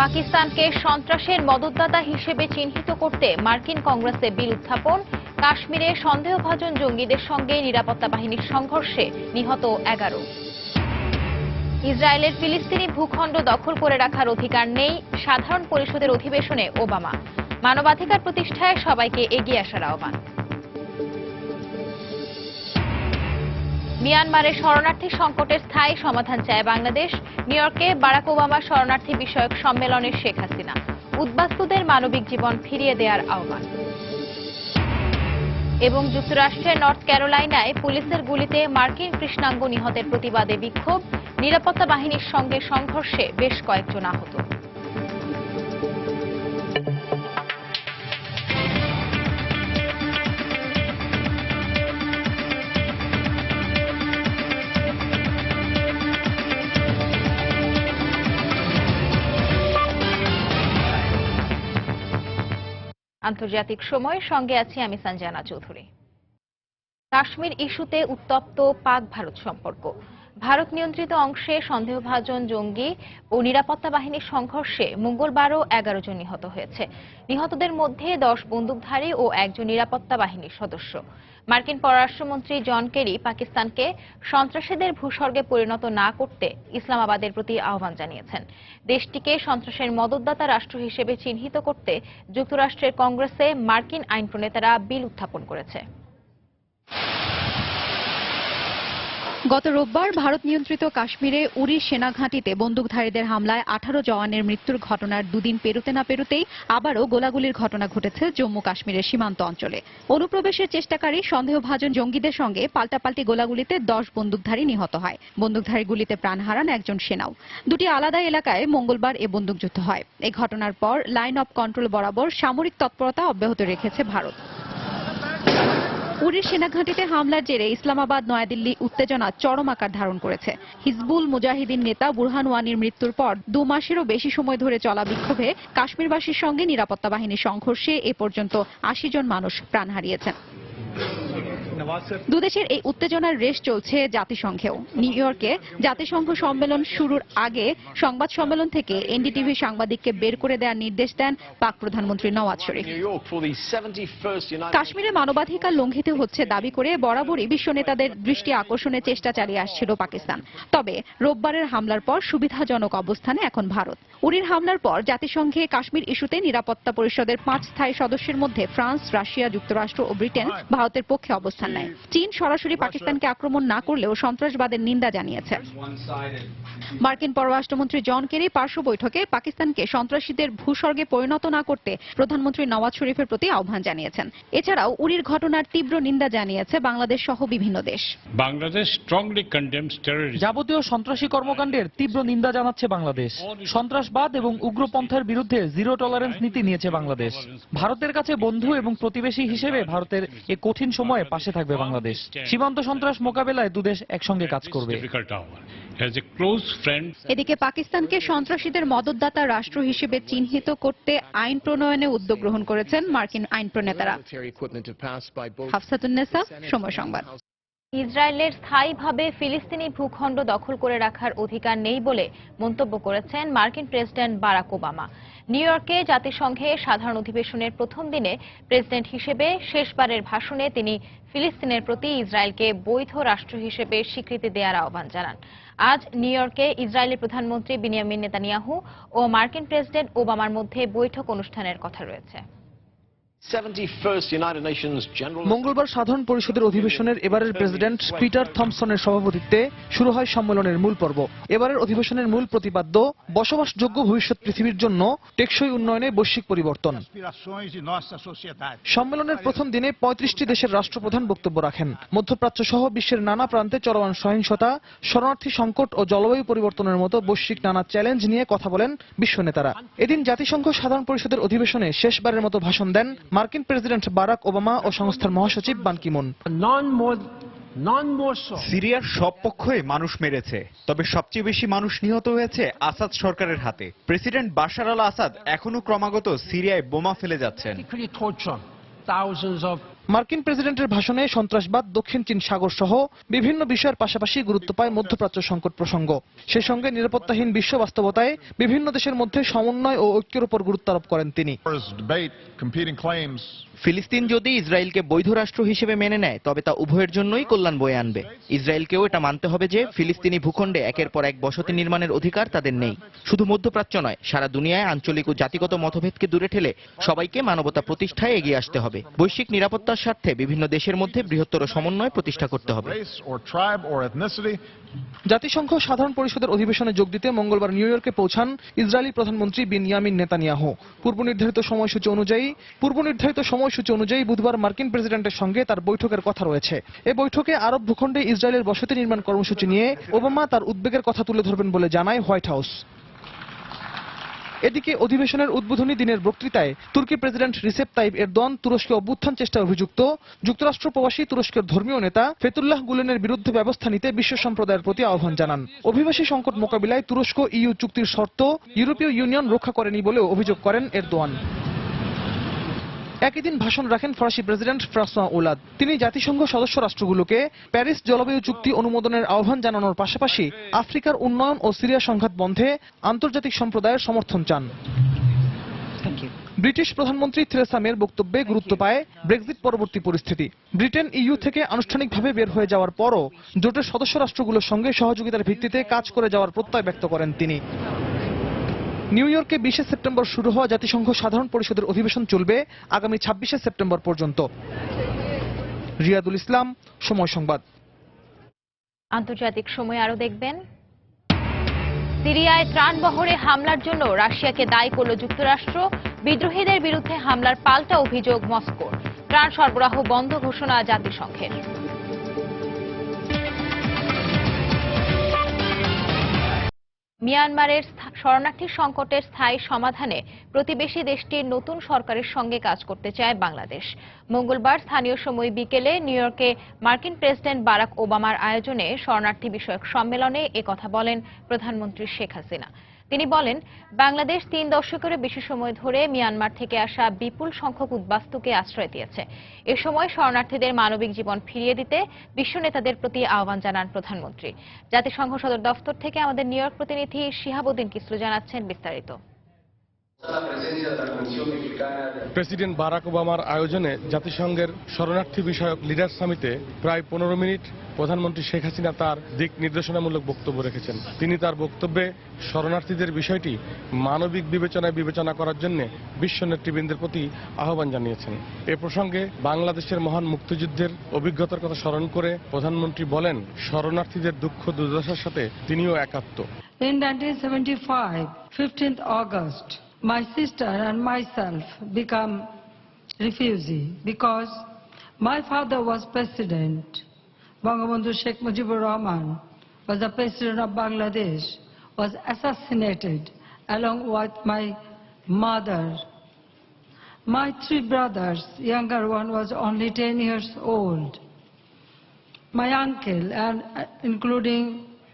পাকিস্তানকে সন্ত্রাসের মদতদাতা হিসেবে চিহ্নিত করতে মার্কিন কংগ্রেসে বিল উত্থাপন। কাশ্মীরে সন্দেহভাজন জঙ্গিদের সঙ্গে নিরাপত্তা বাহিনীর সংঘর্ষে নিহত 11। ইসরায়েলের ফিলিস্তিনি ভূখণ্ড দখল করে রাখার অধিকার নেই, সাধারণ পরিষদের অধিবেশনে ওবামা। মানবাধিকার প্রতিষ্ঠায় সবাইকে এগিয়ে আসার আহ্বান। মিয়ানমারে শরণার্থী সংকটের স্থায়ী সমাধান চায় বাংলাদেশ। নিউ ইয়র্কে বারাক ওবামা শরণার্থী বিষয়ক সম্মেলনে শেখ হাসিনা। উদ্বাস্তুদের মানবিক জীবন ফিরিয়ে দেওয়ার আহ্বান। এবং যুক্তরাষ্ট্রের নর্থ ক্যারোলাইনায় পুলিশের গুলিতে মার্কিন কৃষ্ণাঙ্গ নিহতের প্রতিবাদে বিক্ষোভ। নিরাপত্তা বাহিনীর সঙ্গে সংঘর্ষে বেশ কয়েকজন আহত। আন্তর্জাতিক সময়ের সঙ্গে আছি আমি সঞ্জনা চৌধুরী। কাশ্মীর ইস্যুতে উত্তপ্ত পাক ভারত সম্পর্ক। ভারত নিয়ন্ত্রিত অংশে সন্দেহভাজন জঙ্গি ও নিরাপত্তা বাহিনীর সংঘর্ষে মঙ্গলবারও 11 জন নিহত হয়েছে। নিহতদের মধ্যে 10 বন্দুকধারী ও একজন নিরাপত্তা বাহিনীর সদস্য। মার্কিন পররাষ্ট্রমন্ত্রী জন কেরি পাকিস্তানকে সন্ত্রাসীদের ভূস্বর্গে পরিণত না করতে ইসলামাবাদের প্রতি আহ্বান জানিয়েছেন। দেশটিকে সন্ত্রাসের মদতদাতা রাষ্ট্র হিসেবে চিহ্নিত করতে যুক্তরাষ্ট্রের কংগ্রেসে মার্কিন আইন প্রণেতারা বিল উত্থাপন করেছে। গত রোববার ভারত নিয়ন্ত্রিত কাশ্মীরে উরি সেনাঘাঁটিতে বন্দুকধারীদের হামলায় 18 জওয়ানের মৃত্যুর ঘটনার দুদিন পেরোতে না পেরোতেই আবারও গোলাগুলির ঘটনা ঘটেছে জম্মু কাশ্মীরের সীমান্ত অঞ্চলে। অনুপ্রবেশের চেষ্টাকারী সন্দেহভাজন জঙ্গিদের সঙ্গে পাল্টাপাল্টি গোলাগুলিতে 10 বন্দুকধারী নিহত হয়। বন্দুকধারী গুলিতে প্রাণ হারান একজন সেনাও। দুটি আলাদা এলাকায় মঙ্গলবার এ বন্দুকযুদ্ধ হয়। এই ঘটনার পর লাইন অফ কন্ট্রোল বরাবর সামরিক তৎপরতা অব্যাহত রেখেছে ভারত। উরির সেনাঘাঁটিতে হামলার জেরে ইসলামাবাদ নয়াদিল্লি উত্তেজনা চরম আকার ধারণ করেছে। হিজবুল মুজাহিদিন নেতা বুরহান ওয়ানির মৃত্যুর পর 2 মাসেরও বেশি সময় ধরে চলা বিক্ষোভে কাশ্মীরবাসীর সঙ্গে নিরাপত্তা বাহিনীর সংঘর্ষে এ পর্যন্ত 80 জন মানুষ প্রাণ হারিয়েছেন। দুদেশের এই উত্তেজনার রেশ চলছে জাতিসংঘেও। নিউ ইয়র্কে জাতিসংঘ সম্মেলন শুরুর আগে সংবাদ সম্মেলন থেকে এনডিটিভি সাংবাদিককে বের করে দেওয়ার নির্দেশ দেন পাক প্রধানমন্ত্রী নওয়াজ শরীফ। কাশ্মীরে মানবাধিকার লঙ্ঘিত হচ্ছে দাবি করে বরাবরই বিশ্ব নেতাদের দৃষ্টি আকর্ষণের চেষ্টা চালিয়ে আসছিল পাকিস্তান। তবে রোববারের হামলার পর সুবিধাজনক অবস্থানে এখন ভারত। উরির হামলার পর জাতিসংঘে কাশ্মীর ইস্যুতে নিরাপত্তা পরিষদের 5 স্থায়ী সদস্যের মধ্যে ফ্রান্স, রাশিয়া, যুক্তরাষ্ট্র ও ব্রিটেন ভারতের পক্ষে অবস্থান নেয়। চীন সরাসরি পাকিস্তানকে আক্রমণ না করলেও সন্ত্রাসবাদের নিন্দা জানিয়েছে। মার্কিন পররাষ্ট্রমন্ত্রী জন কেরি পার্শ্ব বৈঠকে পাকিস্তানকে সন্ত্রাসীদের ভূস্বর্গে পরিণত না করতে প্রধানমন্ত্রী নওয়াজ শরীফের প্রতি আহ্বান জানিয়েছেন। এছাড়াও উরির ঘটনার তীব্র নিন্দা জানিয়েছে বাংলাদেশ সহ বিভিন্ন দেশ। Bangladesh strongly condemns terrorism. যাবতীয় সন্ত্রাসী কর্মকাণ্ডের তীব্র নিন্দা জানাচ্ছে বাংলাদেশ। সন্ত্রাসবাদ এবং উগ্রপন্থার বিরুদ্ধে জিরো টলারেন্স নীতি নিয়েছে বাংলাদেশ। ভারতের কাছে বন্ধু এবং প্রতিবেশী হিসেবে ভারতের এই কঠিন সময়ে পাশে থাকবে বাংলাদেশ। সীমান্ত সন্ত্রাস মোকাবেলায় দুদেশ একসঙ্গে কাজ করবে। এদিকে পাকিস্তানকে সন্ত্রাসীদের মদতদাতা রাষ্ট্র হিসেবে চিহ্নিত করতে আইন প্রণয়নে উদ্যোগ গ্রহণ করেছেন মার্কিন আইন প্রণেতারা। হাফসাতুন্নেসা, সময় সংবাদ। ইসরায়েলের স্থায়ীভাবে ফিলিস্তিনি ভূখণ্ড দখল করে রাখার অধিকার নেই বলে মন্তব্য করেছেন মার্কিন প্রেসিডেন্ট বারাক ওবামা। নিউ ইয়র্কে জাতিসংঘে সাধারণ অধিবেশনের প্রথম দিনে প্রেসিডেন্ট হিসেবে শেষবারের ভাষণে তিনি ফিলিস্তিনের প্রতি ইসরায়েলকে বৈধ রাষ্ট্র হিসেবে স্বীকৃতি দেওয়ার আহ্বান জানান। আজ নিউ ইয়র্কে ইসরায়েলি প্রধানমন্ত্রী বেনিয়ামিন নেতানিয়াহু ও মার্কিন প্রেসিডেন্ট ওবামার মধ্যে বৈঠক অনুষ্ঠানের কথা রয়েছে। মঙ্গলবার সাধারণ পরিষদের অধিবেশনের এবারের প্রেসিডেন্ট পিটার থমসনের সভাপতিত্বে শুরু হয় সম্মেলনের মূল পর্ব। এবারের অধিবেশনের মূল প্রতিপাদ্য বসবাসযোগ্য ভবিষ্যৎ পৃথিবীর জন্য টেকসই উন্নয়নে বৈশ্বিক পরিবর্তন। সম্মেলনের প্রথম দিনে 35টি দেশের রাষ্ট্রপ্রধান বক্তব্য রাখেন। মধ্যপ্রাচ্য সহ বিশ্বের নানা প্রান্তে চলমান সহিংসতা, শরণার্থী সংকট ও জলবায়ু পরিবর্তনের মতো বৈশ্বিক নানা চ্যালেঞ্জ নিয়ে কথা বলেন বিশ্ব নেতারা। এদিন জাতিসংঘ সাধারণ পরিষদের অধিবেশনে শেষবারের মতো ভাষণ দেন মার্কিন প্রেসিডেন্ট বারাক ওবামা ও সংস্থার মহাসচিব বান কি মুন। সিরিয়ার সব পক্ষই মানুষ মেরেছে, তবে সবচেয়ে বেশি মানুষ নিহত হয়েছে আসাদ সরকারের হাতে। প্রেসিডেন্ট বাশার আল আসাদ এখনো ক্রমাগত সিরিয়ায় বোমা ফেলে যাচ্ছেন। মার্কিন প্রেসিডেন্টের ভাষণে সন্ত্রাসবাদ, দক্ষিণ চীন সাগর সহ বিভিন্ন বিষয়ের পাশাপাশি গুরুত্ব পায় মধ্যপ্রাচ্য সংকট প্রসঙ্গ। সেই সঙ্গে নিরাপত্তাহীন বিশ্ব বাস্তবতায় বিভিন্ন দেশের মধ্যে সমন্বয় ও ঐক্যের উপর গুরুত্ব আরোপ করেন তিনি। ফিলিস্তিন যদি ইসরায়েলকে বৈধ রাষ্ট্র হিসেবে মেনে নেয় তবে তা উভয়ের জন্যই কল্যাণ বয়ে আনবে। ইসরায়েলকেও এটা মানতে হবে যে ফিলিস্তিনি ভূখণ্ডে একের পর এক বসতি নির্মাণের অধিকার তাদের নেই। শুধু মধ্যপ্রাচ্য নয়, সারা দুনিয়ায় আঞ্চলিক ও জাতিগত মতভেদকে দূরে ঠেলে সবাইকে মানবতা প্রতিষ্ঠায় এগিয়ে আসতে হবে। বৈশ্বিক নিরাপত্তার স্বার্থে বিভিন্ন দেশের মধ্যে বৃহত্তর সমন্বয় প্রতিষ্ঠা করতে হবে। জাতিসংঘ সাধারণ পরিষদের অধিবেশনে যোগ দিতে মঙ্গলবার নিউ ইয়র্কে পৌঁছান ইসরায়েলি প্রধানমন্ত্রী বিনয়ামিন নেতানিয়াহু। পূর্ব নির্ধারিত সময়সূচি অনুযায়ী বুধবার মার্কিন প্রেসিডেন্টের সঙ্গে তার বৈঠকের কথা রয়েছে। এ বৈঠকে আরব ভূখণ্ডে ইসরায়েলের বসতি নির্মাণ কর্মসূচি নিয়ে ওবামা তার উদ্বেগের কথা তুলে ধরবেন বলে জানায় হোয়াইট হাউস। এদিকে অধিবেশনের উদ্বোধনী দিনের বক্তৃতায় তুর্কি প্রেসিডেন্ট রিসেপ তাইপ এরদোয়ান তুরস্কে অভ্যুত্থান চেষ্টায় অভিযুক্ত যুক্তরাষ্ট্র প্রবাসী তুরস্কের ধর্মীয় নেতা ফেতুল্লাহ গুলেনের বিরুদ্ধে ব্যবস্থা নিতে বিশ্ব সম্প্রদায়ের প্রতি আহ্বান জানান। অভিবাসী সংকট মোকাবিলায় তুরস্ক ইইউ চুক্তির শর্ত ইউরোপীয় ইউনিয়ন রক্ষা করেনি বলেও অভিযোগ করেন এরদোয়ান। একই দিন ভাষণ রাখেন ফরাসি প্রেসিডেন্ট ফ্রাঁসোয়া ওলাদ। তিনি জাতিসংঘ সদস্য রাষ্ট্রগুলোকে প্যারিস জলবায়ু চুক্তি অনুমোদনের আহ্বান জানানোর পাশাপাশি আফ্রিকার উন্নয়ন ও সিরিয়া সংঘাত বন্ধে আন্তর্জাতিক সম্প্রদায়ের সমর্থন চান। ব্রিটিশ প্রধানমন্ত্রী থেরেসা মের বক্তব্যে গুরুত্ব পায় ব্রেক্সিট পরবর্তী পরিস্থিতি। ব্রিটেন ইইউ থেকে আনুষ্ঠানিকভাবে বের হয়ে যাওয়ার পরও জোটের সদস্য রাষ্ট্রগুলোর সঙ্গে সহযোগিতার ভিত্তিতে কাজ করে যাওয়ার প্রত্যয় ব্যক্ত করেন তিনি। নিউ ইয়র্কে 20 সেপ্টেম্বর শুরু হওয়া জাতিসংঘ সাধারণ পরিষদের অধিবেশন চলবে আগামী 26 সেপ্টেম্বর পর্যন্ত। রিয়াদুল ইসলাম, সময় সংবাদ। আন্তর্জাতিক সময় আরো দেখবেন। সিরিয়ায় ত্রাণবহরে হামলার জন্য রাশিয়াকে দায়ী করল যুক্তরাষ্ট্র। বিদ্রোহীদের বিরুদ্ধে হামলার পাল্টা অভিযোগ মস্কোর। ত্রাণ সরবরাহ বন্ধ ঘোষণা জাতিসংঘের। মিয়ানমারের শরণার্থী সংকটের স্থায়ী সমাধানে প্রতিবেশী দেশটির নতুন সরকারের সঙ্গে কাজ করতে চায় বাংলাদেশ। মঙ্গলবার স্থানীয় সময় বিকেলে নিউ ইয়র্কে মার্কিন প্রেসিডেন্ট বারাক ওবামার আয়োজনে শরণার্থী বিষয়ক সম্মেলনে একথা বলেন প্রধানমন্ত্রী শেখ হাসিনা। তিনি বলেন, বাংলাদেশ 3 দশকেরও বেশি সময় ধরে মিয়ানমার থেকে আসা বিপুল সংখ্যক উদ্বাস্তুকে আশ্রয় দিয়েছে। এ সময় শরণার্থীদের মানবিক জীবন ফিরিয়ে দিতে বিশ্ব নেতাদের প্রতি আহ্বান জানান প্রধানমন্ত্রী। জাতিসংঘ সদর দফতর থেকে আমাদের নিউ ইয়র্ক প্রতিনিধি শিহাবুদ্দিন কিসলু জানাচ্ছেন বিস্তারিত। প্রেসিডেন্ট বারাক ওবামার আয়োজনে জাতিসংঘের শরণার্থী বিষয়ক লিডার সামিটে প্রায় 15 মিনিট প্রধানমন্ত্রী শেখ হাসিনা তার দিক নির্দেশনামূলক বক্তব্য রেখেছেন। তিনি তার বক্তব্যে শরণার্থীদের বিষয়টি মানবিক বিবেচনায় বিবেচনা করার জন্য বিশ্ব নেতৃবৃন্দের প্রতি আহ্বান জানিয়েছেন। এ প্রসঙ্গে বাংলাদেশের মহান মুক্তিযুদ্ধের অভিজ্ঞতার কথা স্মরণ করে প্রধানমন্ত্রী বলেন, শরণার্থীদের দুঃখ দুর্দশার সাথে তিনিও একাত্ম। In 1975, 15th August, my sister and myself become refugee because my father was president. Bangabandhu Sheikh Mujibur Rahman was the president of Bangladesh, was assassinated along with my mother. My 3 brothers, younger one was only 10 years old. My uncle, and including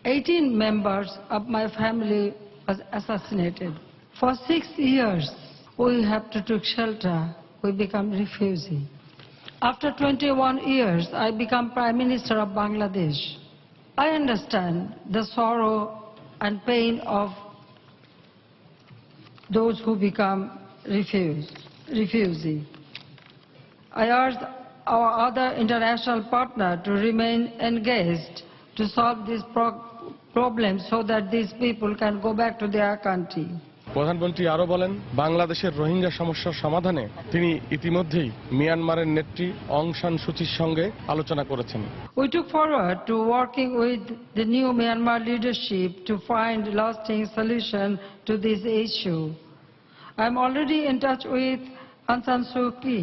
18 members of my family, was assassinated. For 6 years, we have to take shelter. We become refugee. After 21 years, I become Prime Minister of Bangladesh. I understand the sorrow and pain of those who become refugee. I urge our other international partners to remain engaged to solve this problem so that these people can go back to their country. প্রধানমন্ত্রী আরো বলেন, বাংলাদেশের রোহিঙ্গা সমস্যার সমাধানে তিনি ইতিমধ্যেই মিয়ানমারের নেত্রী অং সান সুচির সঙ্গে আলোচনা করেছেন। We took forward to working with the new Myanmar leadership to find lasting solution to this issue. I am already in touch with Aung San Suu Kyi.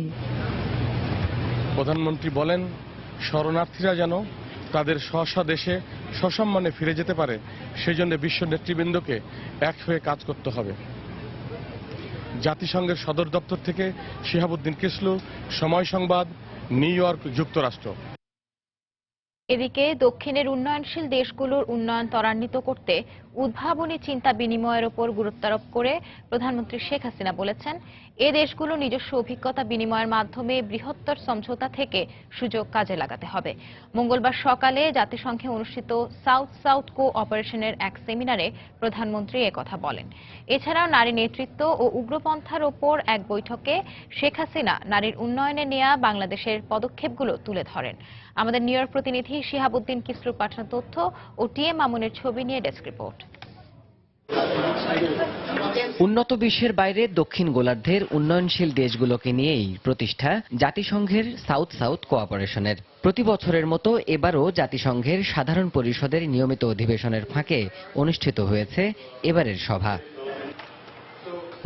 প্রধানমন্ত্রী বলেন, শরণার্থীরা যেন তাদের স্ব দেশে সসম্মানে ফিরে যেতে পারে সেজন্য বিশ্ব নেতৃবৃন্দকে এক হয়ে কাজ করতে হবে। জাতিসংঘের সদর দপ্তর থেকে শিহাবুদ্দিন কিসলু, সময় সংবাদ, নিউ ইয়র্ক, যুক্তরাষ্ট্র। এদিকে দক্ষিণের উন্নয়নশীল দেশগুলোর উন্নয়ন ত্বরান্বিত করতে উদ্ভাবনী চিন্তা বিনিময়ের ওপর গুরুত্বারোপ করে প্রধানমন্ত্রী শেখ হাসিনা বলেছেন, এ দেশগুলো নিজস্ব অভিজ্ঞতা বিনিময়ের মাধ্যমে বৃহত্তর সমঝোতা থেকে সুযোগ কাজে লাগাতে হবে। মঙ্গলবার সকালে জাতিসংঘে অনুষ্ঠিত সাউথ সাউথ কোঅপারেশনের এক সেমিনারে প্রধানমন্ত্রী একথা বলেন। এছাড়াও নারী নেতৃত্ব ও উগ্রপন্থার ওপর এক বৈঠকে শেখ হাসিনা নারীর উন্নয়নে নেওয়া বাংলাদেশের পদক্ষেপগুলো তুলে ধরেন। আমাদের নিউ ইয়র্ক প্রতিনিধি শিহাবুদ্দিন কিসরুর পাঠানো তথ্য ও টিএম মামুনের ছবি নিয়ে ডেস্ক রিপোর্ট। উন্নত বিশ্বের বাইরে দক্ষিণ গোলার্ধের উন্নয়নশীল দেশগুলোকে নিয়েই প্রতিষ্ঠা জাতিসংঘের সাউথ সাউথ কোঅপারেশনের। প্রতি বছরের মতো এবারও জাতিসংঘের সাধারণ পরিষদের নিয়মিত অধিবেশনের ফাঁকে অনুষ্ঠিত হয়েছে এবারের সভা।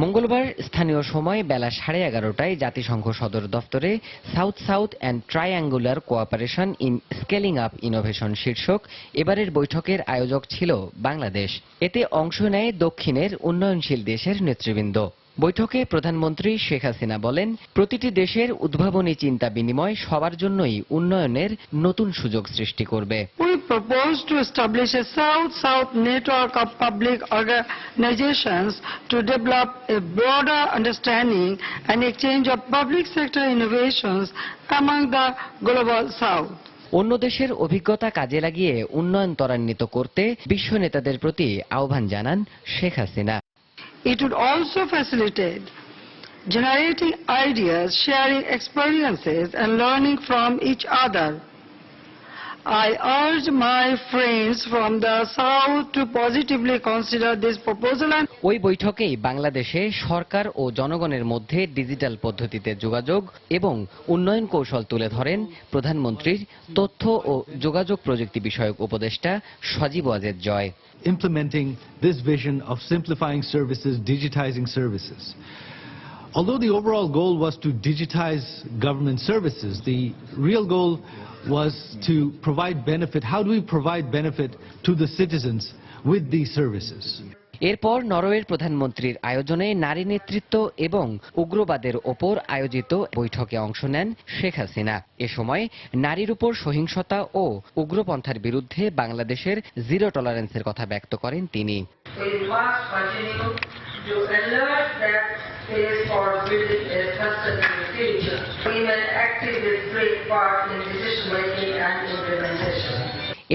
মঙ্গলবার স্থানীয় সময় বেলা 11:30টায় জাতিসংঘ সদর দফতরে south south and triangular cooperation in scaling up innovation শীর্ষক এবারের বৈঠকের আয়োজক ছিল বাংলাদেশ। এতে অংশ নেয় দক্ষিণের উন্নয়নশীল দেশের নেতৃবৃন্দ। বৈঠকে প্রধানমন্ত্রী শেখ হাসিনা বলেন, প্রতিটি দেশের উদ্ভাবনী চিন্তা বিনিময় সবার জন্যই উন্নয়নের নতুন সুযোগ সৃষ্টি করবে। We propose to establish a South-South network of public organizations to develop a broader understanding and exchange of public sector innovations among the Global South. অন্য দেশের অভিজ্ঞতা কাজে লাগিয়ে উন্নয়ন ত্বরান্বিত করতে বিশ্ব নেতাদের প্রতি আহ্বান জানান Sheikh Hasina. It would also facilitate generating ideas, sharing experiences, and learning from each other. I urge my friends from the South to positively consider this proposal and ওই বৈঠকেই বাংলাদেশে সরকার ও জনগণের মধ্যে ডিজিটাল পদ্ধতিতে যোগাযোগ এবং উন্নয়ন কৌশল তুলে ধরেন প্রধানমন্ত্রীর তথ্য ও যোগাযোগ প্রযুক্তি বিষয়ক উপদেষ্টা Sajeeb Wazed Joy. Implementing this vision of simplifying services, digitizing services. Although the overall goal was to digitize government services, the real goal was to provide benefit. How do we provide benefit to the citizens with these services? এরপর নরওয়ের প্রধানমন্ত্রীর আয়োজনে নারী নেতৃত্ব এবং উগ্রবাদের ওপর আয়োজিত বৈঠকে অংশ নেন শেখ হাসিনা। এ সময় নারীর উপর সহিংসতা ও উগ্রপন্থার বিরুদ্ধে বাংলাদেশের জিরো টলারেন্সের কথা ব্যক্ত করেন তিনি।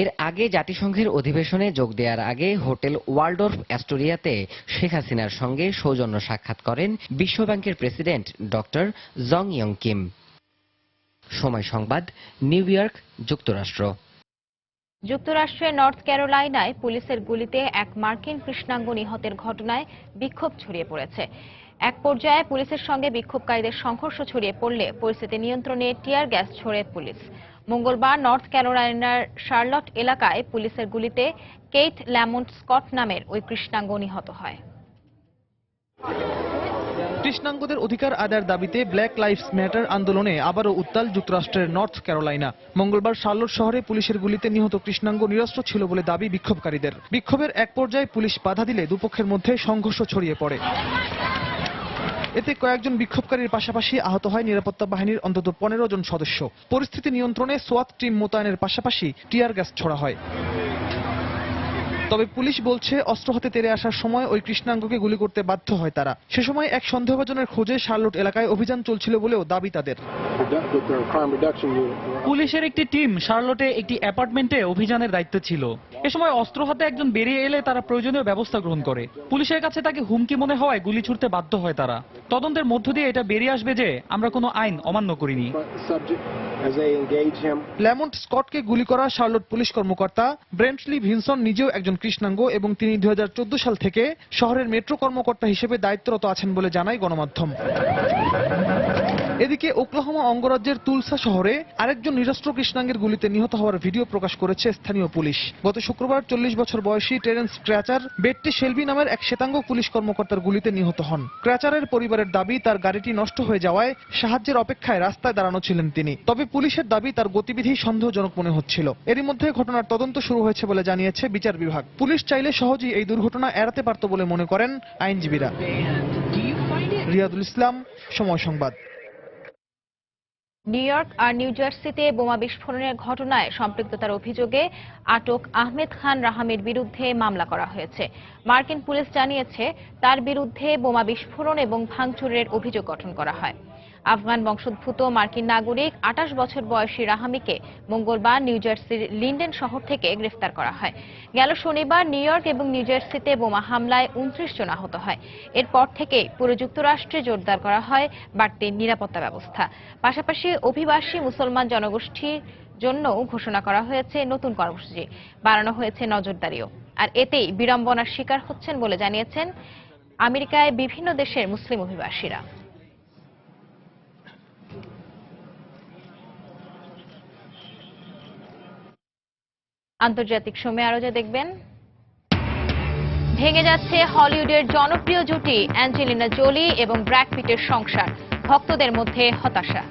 এর আগে জাতিসংঘের অধিবেশনে যোগ দেওয়ার আগে হোটেল ওয়ালডর্ফ অ্যাস্টোরিয়াতে শেখ হাসিনার সঙ্গে সৌজন্য সাক্ষাৎ করেন বিশ্বব্যাংকের প্রেসিডেন্ট ডক্টর জং ইয়ং কিম। সময় সংবাদ, নিউ ইয়র্ক, যুক্তরাষ্ট্র। যুক্তরাষ্ট্রের নর্থ ক্যারোলাইনায় পুলিশের গুলিতে এক মার্কিন কৃষ্ণাঙ্গ নিহতের ঘটনায় বিক্ষোভ ছড়িয়ে পড়েছে। এক পর্যায়ে পুলিশের সঙ্গে বিক্ষোভকারীদের সংঘর্ষ ছড়িয়ে পড়লে পরিস্থিতি নিয়ন্ত্রণে টিয়ার গ্যাস ছোড়ে পুলিশ। মঙ্গলবার নর্থ ক্যারোলাইনার শার্লট এলাকায় পুলিশের গুলিতে কেইথ ল্যামন্ট স্কট নামের ওই কৃষ্ণাঙ্গ নিহত হয়। কৃষ্ণাঙ্গদের অধিকার আদায়ের দাবিতে ব্ল্যাক লাইভস ম্যাটার আন্দোলনে আবারও উত্তাল যুক্তরাষ্ট্রের নর্থ ক্যারোলাইনা। মঙ্গলবার শার্লট শহরে পুলিশের গুলিতে নিহত কৃষ্ণাঙ্গ নিরস্ত্র ছিল বলে দাবি বিক্ষোভকারীদের। বিক্ষোভের এক পর্যায়ে পুলিশ বাধা দিলে দুপক্ষের মধ্যে সংঘর্ষ ছড়িয়ে পড়ে। এতে কয়েকজন বিক্ষোভকারীর পাশাপাশি আহত হয় নিরাপত্তা বাহিনীর অন্তত 15 জন সদস্য। পরিস্থিতি নিয়ন্ত্রণে সোয়াত টিম মোতায়েনের পাশাপাশি টিয়ার গ্যাস ছোড়া হয়। তবে পুলিশ বলছে অস্ত্র হাতে তেড়ে আসার সময় ওই কৃষ্ণাঙ্গকে গুলি করতে বাধ্য হয় তারা। সে সময় এক সন্দেহভাজনের খোঁজে শার্লট এলাকায় অভিযান চলছিল বলেও দাবি তাদের। পুলিশের একটি টিম শার্লটে একটি অ্যাপার্টমেন্টে অভিযানের দায়িত্ব ছিল। এ সময় অস্ত্র হাতে একজন বেরিয়ে এলে তারা প্রয়োজনীয় ব্যবস্থা গ্রহণ করে। পুলিশের কাছে তাকে হুমকি মনে হওয়ায় গুলি ছুড়তে বাধ্য হয় তারা। তদন্তের মধ্য দিয়ে এটা বেরিয়ে আসবে যে আমরা কোনো আইন অমান্য করিনি। ল্যামন্ট স্কটকে গুলি করা শার্লট পুলিশ কর্মকর্তা ব্রেন্টলি ভিনসন নিজেও একজন কৃষ্ণাঙ্গ এবং তিনি 2014 সাল থেকে শহরের মেট্রো কর্মকর্তা হিসেবে দায়িত্বরত আছেন বলে জানায় গণমাধ্যম। এদিকে ওকলাহোমা অঙ্গরাজ্যের তুলসা শহরে আরেকজন নিরস্ত্র কৃষ্ণাঙ্গের গুলিতে নিহত হওয়ার ভিডিও প্রকাশ করেছে স্থানীয় পুলিশ। গত শুক্রবার 40 বছর বয়সী টেরেন্স ক্র্যাচার বেট্টি শেলবি নামের এক শ্বেতাঙ্গ পুলিশ কর্মকর্তার গুলিতে নিহত হন। ক্র্যাচারের পরিবারের দাবি তার গাড়িটি নষ্ট হয়ে যাওয়ায় সাহায্যের অপেক্ষায় রাস্তায় দাঁড়ানো ছিলেন তিনি। তবে পুলিশের দাবি তার গতিবিধি সন্দেহজনক মনে হচ্ছিল। এরই মধ্যে ঘটনার তদন্ত শুরু হয়েছে বলে জানিয়েছে বিচার বিভাগ। পুলিশ চাইলে সহজেই এই দুর্ঘটনা এড়াতে পারত বলে মনে করেন আইনজীবীরা। রিয়াদুল ইসলাম, সময় সংবাদ। নিউ ইয়র্ক আর নিউ জার্সিতে বোমা বিস্ফোরণের ঘটনায় সম্পৃক্ততার অভিযোগে আটক আহমেদ খান রাহামির বিরুদ্ধে মামলা করা হয়েছে। মার্কিন পুলিশ জানিয়েছে তার বিরুদ্ধে বোমা বিস্ফোরণ এবং ভাঙচুরের অভিযোগ গঠন করা হয়। আফগান বংশোদ্ভূত মার্কিন নাগরিক 28 বছর বয়সী রাহামিকে মঙ্গলবার নিউ জার্সির লিন্ডেন শহর থেকে গ্রেফতার করা হয়। গেল শনিবার নিউ ইয়র্ক এবং নিউ জার্সিতে বোমা হামলায় 29 জন আহত হয়। এরপর থেকে পুরো যুক্তরাষ্ট্রে জোরদার করা হয় বাড়তি নিরাপত্তা ব্যবস্থা। পাশাপাশি অভিবাসী মুসলমান জনগোষ্ঠীর জন্য ঘোষণা করা হয়েছে নতুন কর্মসূচি, বাড়ানো হয়েছে নজরদারিও। আর এতেই বিড়ম্বনার শিকার হচ্ছেন বলে জানিয়েছেন আমেরিকায় বিভিন্ন দেশের মুসলিম অভিবাসীরা। আন্তর্জাতিক সময়ে আরো যা দেখবেন, ভেঙে যাচ্ছে হলিউডের জনপ্রিয় জুটি অ্যাঞ্জেলিনা জোলি এবং ব্র্যাড পিটের সংসার, ভক্তদের মধ্যে হতাশা।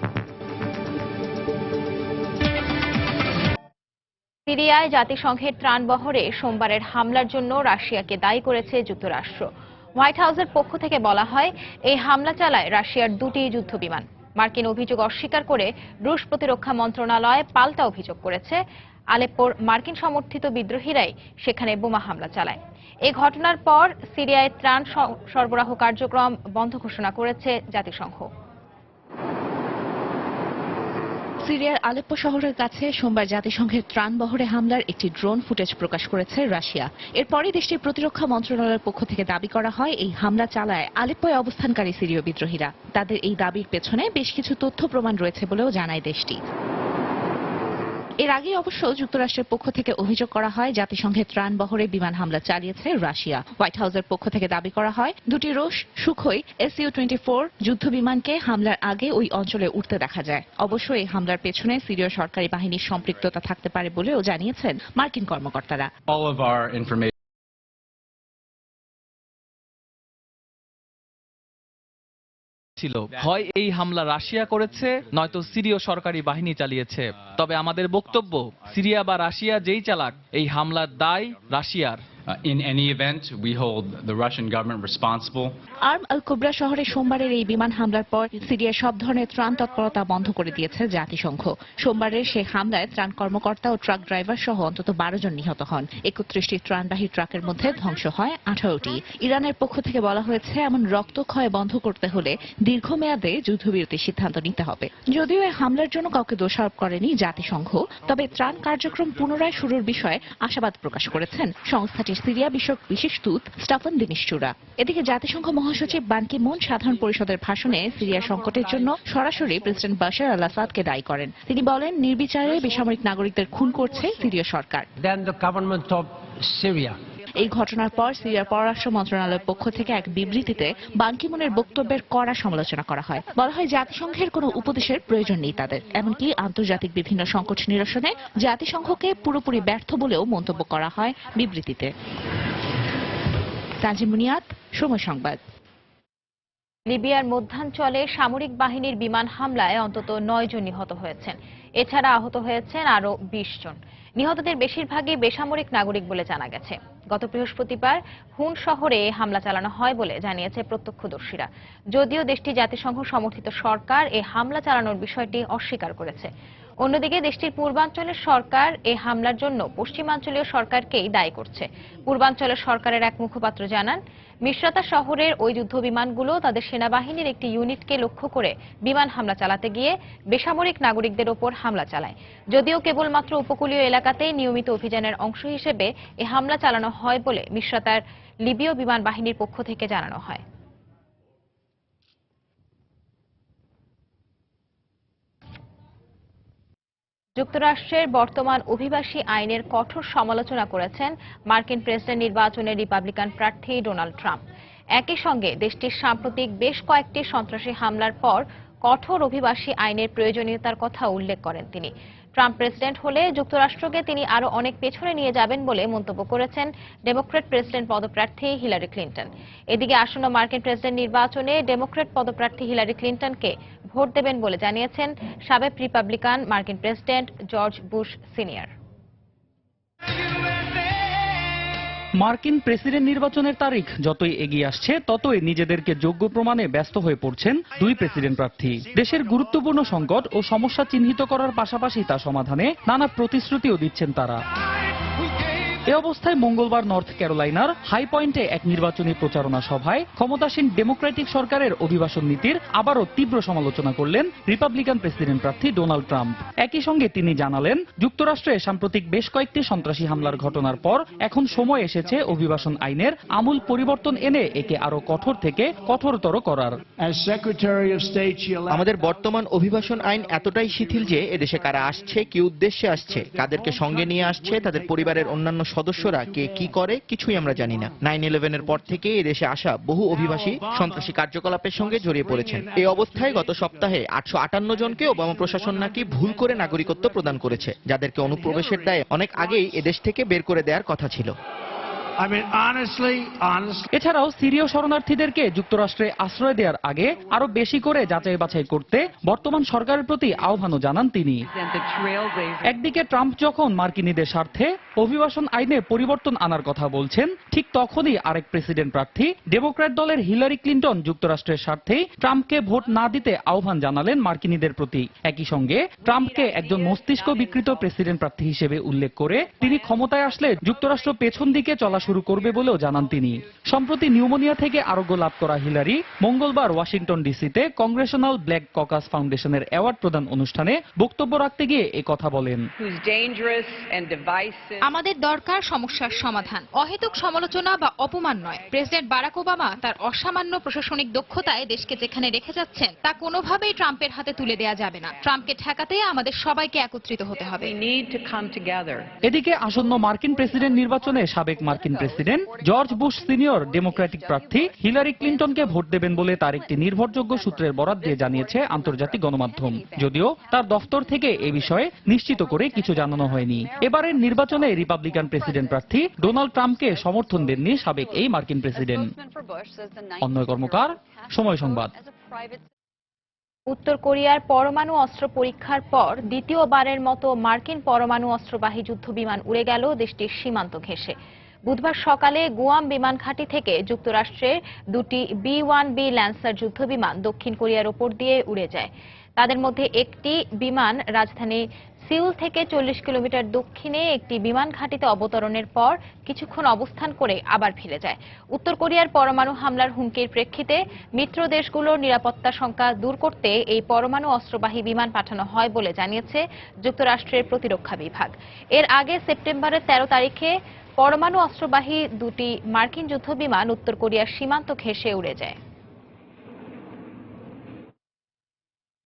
সিরিয়ায় জাতিসংঘের ত্রাণবহরে সোমবারের হামলার জন্য রাশিয়াকে দায়ী করেছে যুক্তরাষ্ট্র। হোয়াইট হাউসের পক্ষ থেকে বলা হয় এই হামলা চালায় রাশিয়ার দুটি যুদ্ধবিমান। মার্কিন অভিযোগ অস্বীকার করে রুশ প্রতিরক্ষা মন্ত্রণালয় পাল্টা অভিযোগ করেছে আলেপ্পোর মার্কিন সমর্থিত বিদ্রোহীরাই সেখানে বোমা হামলা চালায়। এই ঘটনার পর সিরিয়ায় ত্রাণ সরবরাহ কার্যক্রম বন্ধ ঘোষণা করেছে জাতিসংঘ। সিরিয়ার আলেপ্পো শহরের কাছে সোমবার জাতিসংঘের ত্রাণবহরে হামলার একটি ড্রোন ফুটেজ প্রকাশ করেছে রাশিয়া। এরপরই দেশটির প্রতিরক্ষা মন্ত্রণালয়ের পক্ষ থেকে দাবি করা হয় এই হামলা চালায় আলেপ্পোয় অবস্থানকারী সিরীয় বিদ্রোহীরা। তাদের এই দাবির পেছনে বেশ কিছু তথ্য প্রমাণ রয়েছে বলেও জানায় দেশটি। এর আগে অবশ্য যুক্তরাষ্ট্রের পক্ষ থেকে অভিযোগ করা হয় জাতিসংঘের ত্রাণবহরে বিমান হামলা চালিয়েছে রাশিয়া। হোয়াইট হাউসের পক্ষ থেকে দাবি করা হয় দুটি রুশ সুখোই SU-24 যুদ্ধবিমানকে হামলার আগে ওই অঞ্চলে উঠতে দেখা যায়। অবশ্য এই হামলার পেছনে সিরীয় সরকারি বাহিনীর সম্পৃক্ততা থাকতে পারে বলেও জানিয়েছেন মার্কিন কর্মকর্তারা। ছিল হয় এই হামলা রাশিয়া করেছে নয়তো সিরীয় সরকারি বাহিনী চালিয়েছে। তবে আমাদের বক্তব্য সিরিয়া বা রাশিয়া যেই চালাক এই হামলার দায় রাশিয়ার। In any event, we hold the Russian government responsible. Arm al Kubra শহরে সোমবারের এই বিমান হামলার পর সিরিয়ার সব ধরনের ত্রাণ তৎপরতা বন্ধ করে দিয়েছে জাতিসংঘ। সোমবারের সেই হামলায় ত্রাণ কর্মকর্তা ও ট্রাক ড্রাইভার সহ অন্তত 12 জন নিহত হন। 31টি ত্রাণবাহী ট্রাকের মধ্যে ধ্বংস হয় 18টি। ইরানের পক্ষ থেকে বলা হয়েছে এমন রক্তক্ষয় বন্ধ করতে হলে দীর্ঘমেয়াদে যুদ্ধবিরতির সিদ্ধান্ত নিতে হবে। যদিও এই হামলার জন্য কাউকে দোষারোপ করেনি জাতিসংঘ, তবে ত্রাণ কার্যক্রম পুনরায় শুরুর বিষয়ে আশাবাদ প্রকাশ করেছেন সংস্থাটির সিরিয়া বিষয়ক বিশেষ দূত স্টাফান দে মিস্তুরা। এদিকে জাতিসংঘ মহাসচিব বান কি মুন সাধারণ পরিষদের ভাষণে সিরিয়া সংকটের জন্য সরাসরি প্রেসিডেন্ট বাশার আল আসাদকে দায়ী করেন। তিনি বলেন নির্বিচারে বেসামরিক নাগরিকদের খুন করছে সিরীয় সরকার। এই ঘটনার পর সিরিয়ার পররাষ্ট্র মন্ত্রণালয়ের পক্ষ থেকে এক বিবৃতিতে বান কি মুনের বক্তব্যের কড়া সমালোচনা করা হয়। বলা হয় জাতিসংঘের কোনো উপদেশের প্রয়োজন নেই তাদের। এমনকি আন্তর্জাতিক বিভিন্ন সংকট নিরসনে জাতিসংঘকে পুরোপুরি ব্যর্থ বলেও মন্তব্য করা হয় বিবৃতিতে। তানজিম মুনিয়াত, সময় সংবাদ। লিবিয়ার মধ্যাঞ্চলে সামরিক বাহিনীর বিমান হামলায় অন্তত 9 জন নিহত হয়েছেন। এছাড়া আহত হয়েছেন আরও 20 জন। নিহতদের বেশিরভাগই বেসামরিক নাগরিক বলে জানা গেছে। গত বৃহস্পতিবার হুন শহরে হামলা চালানো হয় বলে জানিয়েছে প্রত্যক্ষদর্শীরা। যদিও দেশটি জাতিসংঘ সমর্থিত সরকার এই হামলা চালানোর বিষয়টি অস্বীকার করেছে। অন্যদিকে দেশটির পূর্বাঞ্চলের সরকার এই হামলার জন্য পশ্চিমাঞ্চলীয় সরকারকেই দায়ী করছে। পূর্বাঞ্চলের সরকারের এক মুখপাত্র জানান, মিশরাতা শহরের ওই যুদ্ধবিমানগুলো তাদের সেনাবাহিনীর একটি ইউনিটকে লক্ষ্য করে বিমান হামলা চালাতে গিয়ে বেসামরিক নাগরিকদের ওপর হামলা চালায়। যদিও কেবলমাত্র উপকূলীয় এলাকাতেই নিয়মিত অভিযানের অংশ হিসেবে এই হামলা চালানো হয় বলে মিশরাতার লিবীয় বিমান বাহিনীর পক্ষ থেকে জানানো হয়। যুক্তরাষ্ট্রের বর্তমান অভিবাসী আইনের কঠোর সমালোচনা করেছেন মার্কিন প্রেসিডেন্ট নির্বাচনে রিপাবলিকান প্রার্থী ডোনাল্ড ট্রাম্প। একই সঙ্গে দেশটির সাম্প্রতিক বেশ কয়েকটি সন্ত্রাসী হামলার পর কঠোর অভিবাসী আইনের প্রয়োজনীয়তার কথা উল্লেখ করেন তিনি। ট্রাম্প প্রেসিডেন্ট হলে যুক্তরাষ্ট্রকে তিনি আরো অনেক পেছনে নিয়ে যাবেন বলে মন্তব্য করেছেন ডেমোক্র্যাট প্রেসিডেন্ট পদপ্রার্থী হিলারি ক্লিন্টন। এদিকে আসন্ন মার্কিন প্রেসিডেন্ট নির্বাচনে ডেমোক্র্যাট পদপ্রার্থী হিলারি ক্লিন্টনকে ভোট দেবেন বলে জানিয়েছেন সাবেক রিপাবলিকান মার্কিন প্রেসিডেন্ট জর্জ বুশ সিনিয়র। মার্কিন প্রেসিডেন্ট নির্বাচনের তারিখ যতই এগিয়ে আসছে ততই নিজেদেরকে যোগ্য প্রমাণে ব্যস্ত হয়ে পড়ছেন দুই প্রেসিডেন্ট প্রার্থী। দেশের গুরুত্বপূর্ণ সংকট ও সমস্যা চিহ্নিত করার পাশাপাশি তা সমাধানে নানা প্রতিশ্রুতিও দিচ্ছেন তারা। এ অবস্থায় মঙ্গলবার নর্থ ক্যারোলাইনার হাই পয়েন্টে এক নির্বাচনী প্রচারণা সভায় ক্ষমতাসীন ডেমোক্রেটিক সরকারের অভিবাসন নীতির আবারও তীব্র সমালোচনা করলেন রিপাবলিকান প্রেসিডেন্ট প্রার্থী ডোনাল্ড ট্রাম্প। একই সঙ্গে তিনি জানালেন, যুক্তরাষ্ট্রে সাম্প্রতিক বেশ কয়েকটি সন্ত্রাসী হামলার ঘটনার পর এখন সময় এসেছে অভিবাসন আইনের আমূল পরিবর্তন এনে একে আরো কঠোর থেকে কঠোরতর করার। আমাদের বর্তমান অভিবাসন আইন এতটাই শিথিল যে এদেশে কারা আসছে, কি উদ্দেশ্যে আসছে, কাদেরকে সঙ্গে নিয়ে আসছে, তাদের পরিবারের অন্যান্য সদস্যরা কে কি করে কিছুই আমরা জানি না। 9/11-এর পর থেকে এদেশে আসা বহু অভিবাসী সন্ত্রাসী কার্যকলাপের সঙ্গে জড়িয়ে পড়েছেন। এই অবস্থায় গত সপ্তাহে 858 জনকে ওবামা প্রশাসন নাকি ভুল করে নাগরিকত্ব প্রদান করেছে, যাদেরকে অনুপ্রবেশের দায়ে অনেক আগেই এদেশ থেকে বের করে দেওয়ার কথা ছিল। এছাড়াও সিরীয় শরণার্থীদেরকে যুক্তরাষ্ট্রে আশ্রয় দেওয়ার আগে আরো বেশি করে যাচাই বাছাই করতে বর্তমান সরকারের প্রতি আহ্বানও জানান তিনি। একদিকে ট্রাম্প যখন মার্কিনীদের স্বার্থে অভিবাসন আইনে পরিবর্তন আনার কথা বলছেন, ঠিক তখনই আরেক প্রেসিডেন্ট প্রার্থী ডেমোক্র্যাট দলের হিলারি ক্লিন্টন যুক্তরাষ্ট্রের স্বার্থেই ট্রাম্পকে ভোট না দিতে আহ্বান জানালেন মার্কিনীদের প্রতি। একই সঙ্গে ট্রাম্পকে একজন মস্তিষ্ক বিকৃত প্রেসিডেন্ট প্রার্থী হিসেবে উল্লেখ করে তিনি ক্ষমতায় আসলে যুক্তরাষ্ট্র পেছন দিকে চলা শুরু করবে বলেও জানান তিনি। সম্প্রতি নিউমোনিয়া থেকে আরোগ্য লাভ করা হিলারি মঙ্গলবার ওয়াশিংটন ডিসিতে কংগ্রেশনাল ব্ল্যাক ককাস ফাউন্ডেশনের অ্যাওয়ার্ড প্রদান অনুষ্ঠানে বক্তব্য রাখতে গিয়ে এ কথা বলেন। আমাদের দরকার সমস্যার সমাধান, অহেতুক সমালোচনা বা অপমান নয়। প্রেসিডেন্ট বারাক ওবামা তার অসামান্য প্রশাসনিক দক্ষতায় দেশকে যেখানে রেখে যাচ্ছেন তা কোনোভাবেই ট্রাম্পের হাতে তুলে দেওয়া যাবে না। ট্রাম্পকে ঠেকাতে আমাদের সবাইকে একত্রিত হতে হবে। এদিকে আসন্ন মার্কিন প্রেসিডেন্ট নির্বাচনে সাবেক মার্কিন president George Bush senior Democratic প্রার্থী হিলারি ক্লিন্টনকে ভোট দেবেন বলে তার একটি নির্ভরযোগ্য সূত্রের বরাত দিয়ে জানিয়েছে আন্তর্জাতিক গণমাধ্যম। যদিও তার দফতর থেকে এ বিষয়ে নিশ্চিত করে কিছু জানানো হয়নি। এবারের নির্বাচনে রিপাবলিকান প্রেসিডেন্ট প্রার্থী ডোনাল্ড ট্রাম্পকে সমর্থন দেননি সাবেক এই মার্কিন প্রেসিডেন্ট। অন্যয় কর্মকার, সময় সংবাদ। উত্তর কোরিয়ার পরমাণু অস্ত্র পরীক্ষার পর দ্বিতীয়বারের মতো মার্কিন পরমাণু অস্ত্রবাহী যুদ্ধবিমান উড়ে গেল দেশটির সীমান্ত ঘেঁষে। বুধবার সকালে গুয়াম বিমান ঘাঁটি থেকে যুক্তরাষ্ট্রের দুটি B-1B ল্যান্সার যুদ্ধবিমান দক্ষিণ কোরিয়ার ওপর দিয়ে উড়ে যায়। তাদের মধ্যে একটি বিমান রাজধানী সিউল থেকে 40 কিলোমিটার দক্ষিণে একটি বিমান ঘাঁটিতে অবতরণের পর কিছুক্ষণ অবস্থান করে আবার ফিরে যায়। উত্তর কোরিয়ার পরমাণু হামলার হুমকির প্রেক্ষিতে মিত্র দেশগুলোর নিরাপত্তা শঙ্কা দূর করতে এই পরমাণু অস্ত্রবাহী বিমান পাঠানো হয় বলে জানিয়েছে যুক্তরাষ্ট্রের প্রতিরক্ষা বিভাগ। এর আগে সেপ্টেম্বরের 13 তারিখে পরমাণু অস্ত্রবাহী দুটি মার্কিন যুদ্ধবিমান উত্তর কোরিয়ার সীমান্ত ঘেঁষে উড়ে যায়।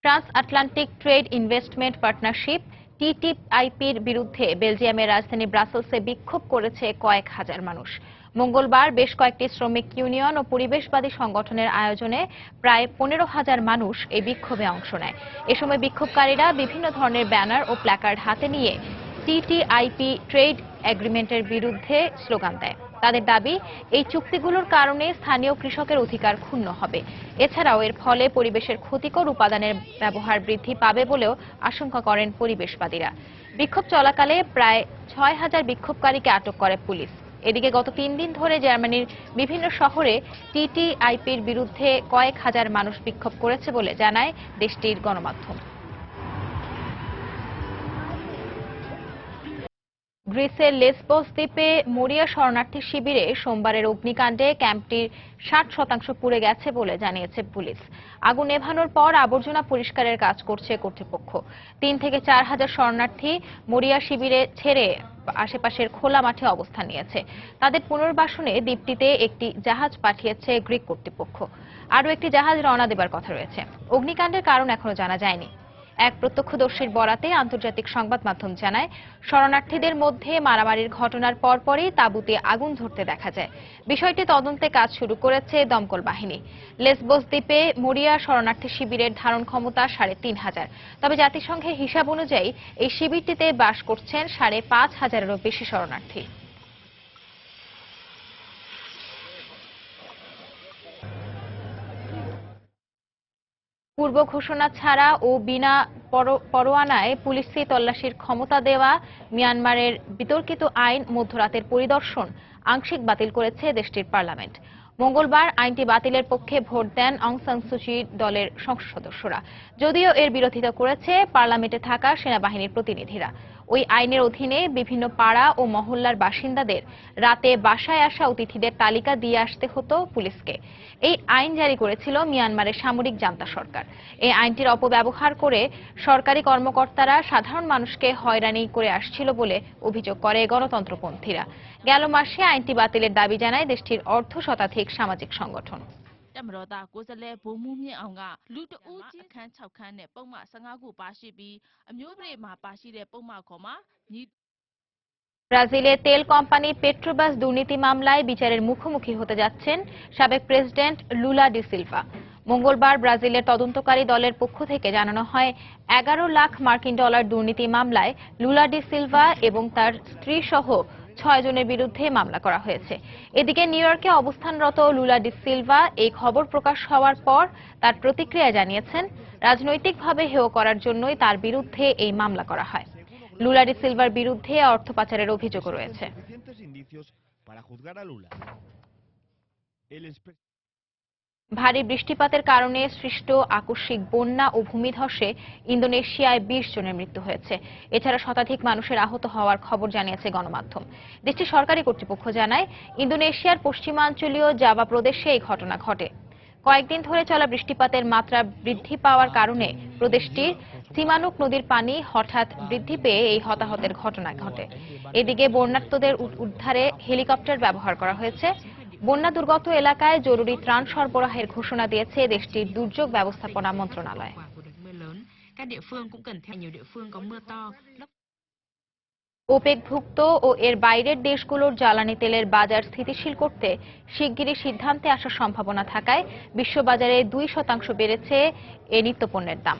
Transatlantic trade investment partnership TTIPর বিরুদ্ধে বেলজিয়ামের রাজধানী ব্রাসেলসে বিক্ষোভ করেছে কয়েক হাজার মানুষ। মঙ্গলবার বেশ কয়েকটি শ্রমিক ইউনিয়ন ও পরিবেশবাদী সংগঠনের আয়োজনে প্রায় 15,000 মানুষ এই বিক্ষোভে অংশ নেয়। এ সময় বিক্ষোভকারীরা বিভিন্ন ধরনের ব্যানার ও প্ল্যাকার্ড হাতে নিয়ে TTIP ট্রেড এগ্রিমেন্টের বিরুদ্ধে স্লোগান দেয়। তাদের দাবি, এই চুক্তিগুলোর কারণে স্থানীয় কৃষকের অধিকার ক্ষুণ্ণ হবে। এছাড়াও এর ফলে পরিবেশের ক্ষতিকর উপাদানের ব্যবহার বৃদ্ধি পাবে বলেও আশঙ্কা করেন পরিবেশবাদীরা। বিক্ষোভ চলাকালে প্রায় 6,000 বিক্ষোভকারীকে আটক করে পুলিশ। এদিকে গত 3 দিন ধরে জার্মানির বিভিন্ন শহরে TTIPর বিরুদ্ধে কয়েক হাজার মানুষ বিক্ষোভ করেছে বলে জানায় দেশটির গণমাধ্যম। গ্রিসের লেসবস দ্বীপে মরিয়া শরণার্থী শিবিরে সোমবারের অগ্নিকাণ্ডে ক্যাম্পটির 60% পুড়ে গেছে বলে জানিয়েছে পুলিশ। আগুন নেভানোর পর আবর্জনা পরিষ্কারের কাজ করছে কর্তৃপক্ষ। 3 থেকে 4 হাজার শরণার্থী মরিয়া শিবিরে ছেড়ে আশেপাশের খোলা মাঠে অবস্থান নিয়েছে। তাদের পুনর্বাসনে দ্বীপটিতে একটি জাহাজ পাঠিয়েছে গ্রিক কর্তৃপক্ষ। আরও একটি জাহাজ রওনা দেবার কথা রয়েছে। অগ্নিকাণ্ডের কারণ এখনো জানা যায়নি। এক প্রত্যক্ষদর্শীর বরাতে আন্তর্জাতিক সংবাদ মাধ্যম জানায়, শরণার্থীদের মধ্যে মারামারির ঘটনার পরপরই তাঁবুতে আগুন ধরতে দেখা যায়। বিষয়টি তদন্তে কাজ শুরু করেছে দমকল বাহিনী। লেসবস দ্বীপে মরিয়া শরণার্থী শিবিরের ধারণ ক্ষমতা 3,500। তবে জাতিসংঘের হিসাব অনুযায়ী এই শিবিরটিতে বাস করছেন 5,500-এরও বেশি শরণার্থী। পূর্ব ঘোষণা ছাড়া ও বিনা পরোয়ানায় পুলিশি তল্লাশির ক্ষমতা দেওয়া মিয়ানমারের বিতর্কিত আইন মধ্যরাতের পরিদর্শন আংশিক বাতিল করেছে দেশটির পার্লামেন্ট। মঙ্গলবার আইনটি বাতিলের পক্ষে ভোট দেন অং সান সু চি দলের সংসদ সদস্যরা। যদিও এর বিরোধিতা করেছে পার্লামেন্টে থাকা সেনাবাহিনীর প্রতিনিধিরা। ওই আইনের অধীনে বিভিন্ন পাড়া ও মহল্লার বাসিন্দাদের রাতে বাসায় আসা অতিথিদের তালিকা দিয়ে আসতে হতো পুলিশকে। এই আইন জারি করেছিল মিয়ানমারের সামরিক জান্তা সরকার। এই আইনটির অপব্যবহার করে সরকারি কর্মকর্তারা সাধারণ মানুষকে হয়রানি করে আসছিল বলে অভিযোগ করে গণতন্ত্রপন্থীরা। গেল মাসে আইনটি বাতিলের দাবি জানায় দেশটির অর্ধ শতাধিক সামাজিক সংগঠন। တပ်မတော်သားကိုယ်စားလှယ်ဗိုလ်မှူးမြင့်အောင်ကလူတအုပ်ကြီးအခန်း6ခန်းနဲ့ပုံမှန်15ခုပါရှိပြီးအမျိုးပရိမှာပါရှိတဲ့ပုံမှန်ခေါ်မှာညီ ব্রাজিলের তেল কোম্পানি পেট্রোবাস দুর্নীতি মামলায় বিচারের মুখোমুখি হতে যাচ্ছেন সাবেক প্রেসিডেন্ট লুলা ডি সিলভা। মঙ্গলবার ব্রাজিলের তদন্তকারী দলের পক্ষ থেকে জানানো হয় 11 লাখ মার্কিন ডলার দুর্নীতি মামলায় লুলা ডি সিলভা এবং তার স্ত্রী সহ 6 জনের বিরুদ্ধে মামলা করা হয়েছে। এদিকে নিউ ইয়র্কে অবস্থানরত লুলা ডি সিলভা এই খবর প্রকাশ হওয়ার পর তার প্রতিক্রিয়া জানিয়েছেন, রাজনৈতিকভাবে হেয় করার জন্যই তার বিরুদ্ধে এই মামলা করা হয়। লুলা ডি সিলভার বিরুদ্ধে অর্থ পাচারের অভিযোগও রয়েছে। ভারী বৃষ্টিপাতের কারণে সৃষ্ট আকস্মিক বন্যা ও ভূমিধসে ইন্দোনেশিয়ায় 20 জনের মৃত্যু হয়েছে। এছাড়া শতাধিক মানুষের আহত হওয়ার খবর জানিয়েছে গণমাধ্যম। দেশটির সরকারি কর্তৃপক্ষ জানায়, ইন্দোনেশিয়ার পশ্চিমাঞ্চলীয় জাভা প্রদেশে এই ঘটনা ঘটে। কয়েকদিন ধরে চলা বৃষ্টিপাতের মাত্রা বৃদ্ধি পাওয়ার কারণে প্রদেশটির সিমানুক নদীর পানি হঠাৎ বৃদ্ধি পেয়ে এই হতাহতের ঘটনা ঘটে। এদিকে বন্যার্তদের উদ্ধারে হেলিকপ্টার ব্যবহার করা হয়েছে। বন্যা দুর্গত এলাকায় জরুরি ত্রাণ সরবরাহের ঘোষণা দিয়েছে দেশটির দুর্যোগ ব্যবস্থাপনা মন্ত্রণালয়। ওপেকভুক্ত ও এর বাইরের দেশগুলোর জ্বালানি তেলের বাজার স্থিতিশীল করতে শিগগিরই সিদ্ধান্তে আসার সম্ভাবনা থাকায় বিশ্ববাজারে 2% বেড়েছে এই নিত্যপণ্যের দাম।